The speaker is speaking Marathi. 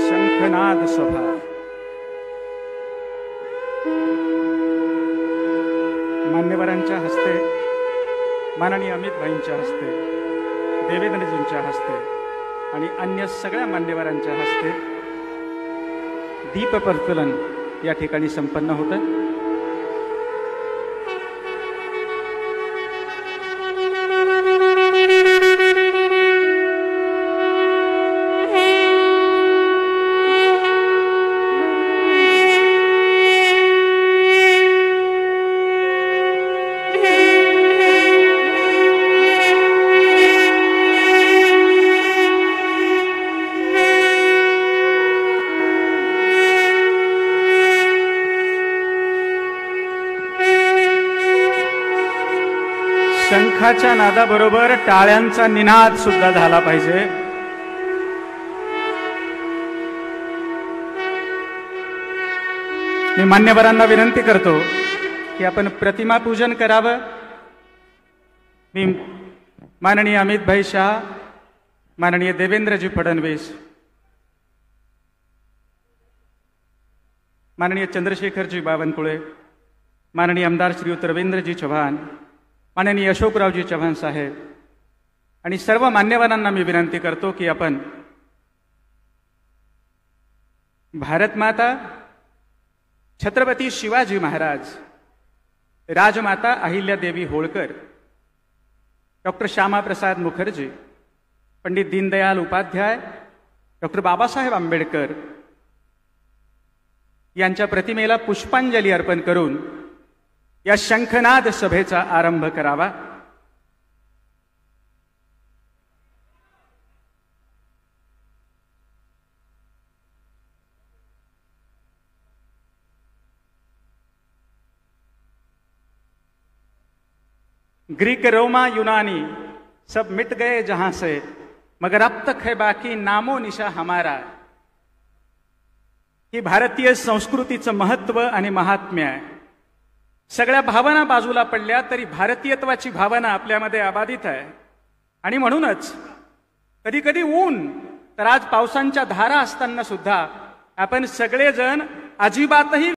शंखनाद सभा मान्यवरांच्या हस्ते, माननीय अमित भाईंच्या हस्ते, देवेंद्रजींच्या हस्ते आणि अन्य सगळ्या मान्यवरांच्या हस्ते दीप प्रज्वलन या ठिकाणी संपन्न होतं। शंखाच्या नादाबरोबर टाळ्यांचा निनाद सुद्धा झाला पाहिजे। मी मान्यवरांना विनंती करतो की आपण प्रतिमा पूजन करावं। मी माननीय अमित भाई शाह, माननीय देवेंद्रजी फडणवीस, माननीय चंद्रशेखरजी बावनकुळे, माननीय आमदार श्रीयुत रवींद्रजी चव्हाण, माननीय अशोकरावजी चव्हाण साहेब आणि सर्व मान्यवरांना मी विनंती करतो की आपण भारतमाता छत्रपती शिवाजी महाराज, राजमाता अहिल्यादेवी होळकर, डॉक्टर श्यामाप्रसाद मुखर्जी, पंडित दीनदयाल उपाध्याय, डॉक्टर बाबासाहेब आंबेडकर यांच्या प्रतिमेला पुष्पांजली अर्पण करून या शंखनाद सभेचा आरंभ करावा। ग्रीक, रोमा, यूनानी सब मिट गए जहां से, मगर अब तक है बाकी नामो निशा हमारा। ही भारतीय संस्कृतीचं महत्त्व आणि महात्म्य आहे। सगळ्या भावना बाजूला पडल्या तरी भारतीयत्वाची भावना आपल्यामध्ये अबाधित आहे आणि म्हणूनच कधी कधी ऊन तर आज पावसांच्या धारा असताना सुद्धा आपण सगळेजण अजिबातही